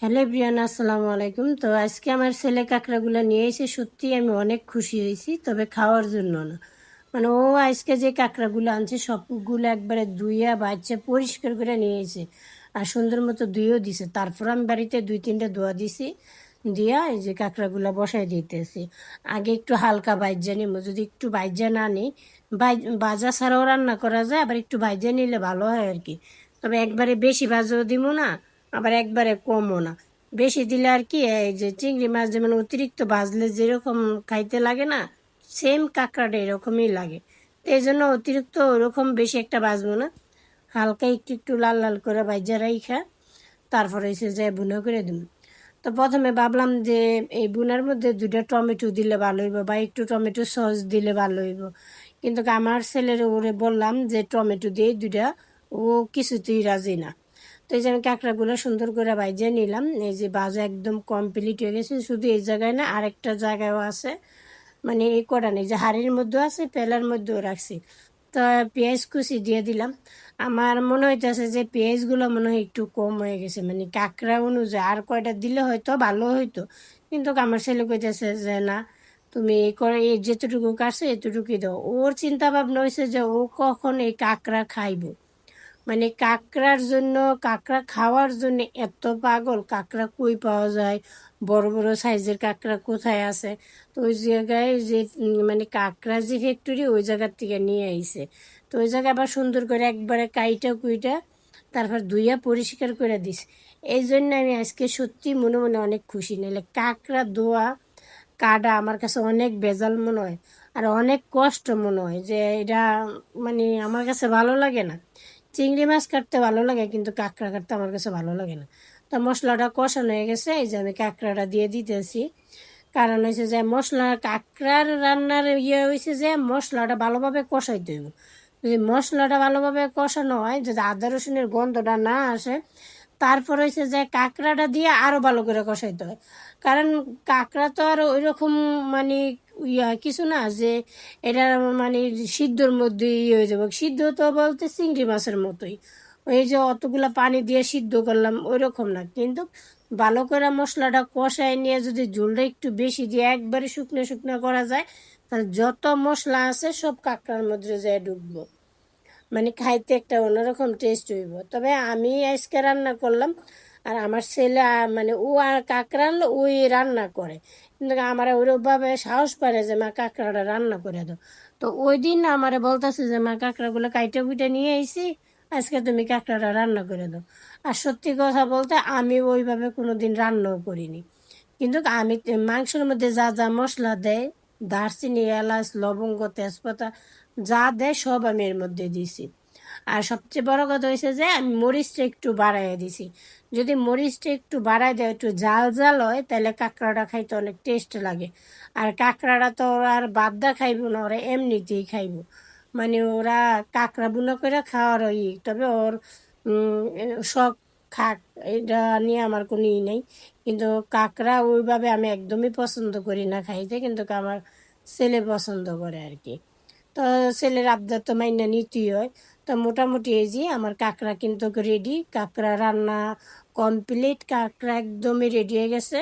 Hello everyone, আসসালামু আলাইকুম। তো আজকে আমার ছেলে কাঁকড়াগুলো নিয়ে এসে সত্যি আমি অনেক খুশি হয়েছি, তবে খাওয়ার জন্য না। মানে ও আজকে যে কাঁকড়াগুলো আনছে সবগুলো একবারে ধুইয়া বাচ্চা পরিষ্কার করে নিয়ে এসে আর সুন্দর মতো ধুয়েও দিছে। তারপর আমি বাড়িতে 2-3টা ধোয়া দিছি, দিয়া এই যে কাঁকড়াগুলো বসাই দিতেছি। আগে একটু হালকা ভাজা নিব, যদি একটু ভাজা না নিই, ভাজা ছাড়াও রান্না করা যায়, আবার একটু ভাজা নিলে ভালো হয় আর কি। তবে একবারে বেশি ভাজাও দিব না, আবার একবারে কমও না। বেশি দিলে আর কি এই যে চিংড়ি মাছ যেমন অতিরিক্ত ভাজলে যেরকম খাইতে লাগে না, সেম কাঁকড়াটা এরকমই লাগে। তো এই জন্য অতিরিক্ত ওরকম বেশি একটা ভাজবো না, হালকা একটু একটু লাল লাল করে ভাজা রাইখা তারপরে এসে যে বুনা করে দিব। তো প্রথমে ভাবলাম যে এই বুনার মধ্যে 2টা টমেটো দিলে ভালো হইব বা একটু টমেটো সস দিলে ভালো হইব, কিন্তু আমার ছেলের ওরে বললাম যে টমেটো দিয়ে 2টা, ও কিছুতেই রাজি না। তো এই যে আমি কাঁকড়াগুলো সুন্দর করে ভাজিয়ে নিলাম। এই যে ভাজা একদম কমপ্লিট হয়ে গেছে, শুধু এই জায়গায় না আরেকটা জায়গায়ও আছে, মানে এই কটা নেই, যে হাড়ির মধ্যেও আছে, পেলার মধ্যেও রাখছি। তো পেঁয়াজ কুচি দিয়ে দিলাম। আমার মনে হইতেছে যে পেঁয়াজগুলো মনে হয় একটু কম হয়ে গেছে, মানে কাঁকড়া অনুযায়ী আর কয়টা দিলে হয়তো ভালো হইতো, কিন্তু আমার ছেলে কইতেছে যে না, তুমি এই করে এই যেতটুকু কাটছে এতটুকুই দাও। ওর চিন্তা ভাবনা হয়েছে যে ও কখন এই কাঁকড়া খাইব, মানে কাঁকড়ার জন্য, কাঁকড়া খাওয়ার জন্য এত পাগল। কাঁকড়া কই পাওয়া যায়, বড় বড় সাইজের কাঁকড়া কোথায় আছে। তো ওই জায়গায় যে মানে কাঁকড়া যে ফ্যাক্টরি, ওই জায়গার থেকে নিয়ে আইছে। তো ওই জায়গায় আবার সুন্দর করে একবারে কাইটা কুইটা তারপর ধুইয়া পরিষ্কার করে দিস। এই জন্য আমি আজকে সত্যি মনে মনে অনেক খুশি। নিলে কাঁকড়া ধোয়া কাটা আমার কাছে অনেক বেজাল মনে হয়, আর অনেক কষ্ট মনে হয় যে এটা, মানে আমার কাছে ভালো লাগে না। চিংড়ি মাছ কাটতে ভালো লাগে, কিন্তু কাঁকড়া কাটতে আমার কাছে ভালো লাগে না। তো মশলাটা কষানো হয়ে গেছে, এই যে আমি কাঁকড়াটা দিয়ে দিতেছি। কারণ হয়েছে যে মশলা, কাঁকড়ার রান্নার হয়েছে যে মশলাটা ভালোভাবে কষাইতে হইব। যদি মশলাটা ভালোভাবে কষানো হয়, যদি আদা রসুনের গন্ধটা না আসে, তারপর হয়েছে যে কাঁকড়াটা দিয়ে আরও ভালো করে কষাইতে হয়। কারণ কাঁকড়া তো আর ওই রকম, মানে কিছু না যে এটা মানে সিদ্ধর মধ্যে হয়ে যাবে। সিদ্ধ তো বলতে চিংড়ি মাছের মতোই, ওই যে অতগুলা পানি দিয়ে সিদ্ধ করলাম ওই রকম না। কিন্তু ভালো করে মশলাটা কষায় নিয়ে যদি ঝোলটা একটু বেশি দিয়ে একবারে শুকনো শুকনো করা যায়, তাহলে যত মশলা আছে সব কাঁকড়ার মধ্যে যায় ঢুকবো, মানে খাইতে একটা অন্যরকম টেস্ট হইব। তবে আমি আজকে রান্না করলাম, আর আমার ছেলে মানে ও আর কাঁকড়া আনলো ওই রান্না করে, কিন্তু আমার ওইভাবে সাহস পারে যে মা কাঁকড়াটা রান্না করে দাও। তো ওই দিন আমারে বলতেছে যে মা কাঁকড়াগুলো কাইটে কুইটে নিয়ে আইসি, আজকে তুমি কাঁকড়াটা রান্না করে দাও। আর সত্যি কথা বলতে আমি ওইভাবে কোনোদিন রান্নাও করিনি, কিন্তু আমি মাংসের মধ্যে যা যা মশলা দেয়, দারচিনি এলাচ লবঙ্গ তেজপাতা যা দেয় সব আমি এর মধ্যে দিছি। আর সবচেয়ে বড় কথা হয়েছে যে আমি মরিচটা একটু বাড়াইয়া দিছি। যদি মরিচটা একটু বাড়াই দেয়, একটু জাল জাল হয়, তাহলে কাঁকড়াটা খাইতে অনেক টেস্ট লাগে। আর কাঁকড়াটা তো ওরা আর বাদ্দা খাইব না, ওরা এমনিতেই খাইব। মানে ওরা কাঁকড়া বুনা করে খাওয়ার ওই, তবে ওর শখ খাক, এটা নিয়ে আমার কোনো ই নেই। কিন্তু কাঁকড়া ওইভাবে আমি একদমই পছন্দ করি না খাইতে, কিন্তু আমার ছেলে পছন্দ করে আর কি। তো ছেলের আবদার তো মাইনা নিতেই হয়। তো মোটামুটি এই যে আমার কাঁকড়া কিন্তু রেডি, কাঁকড়া রান্না কমপ্লিট, কাঁকড়া একদমই রেডি হয়ে গেছে।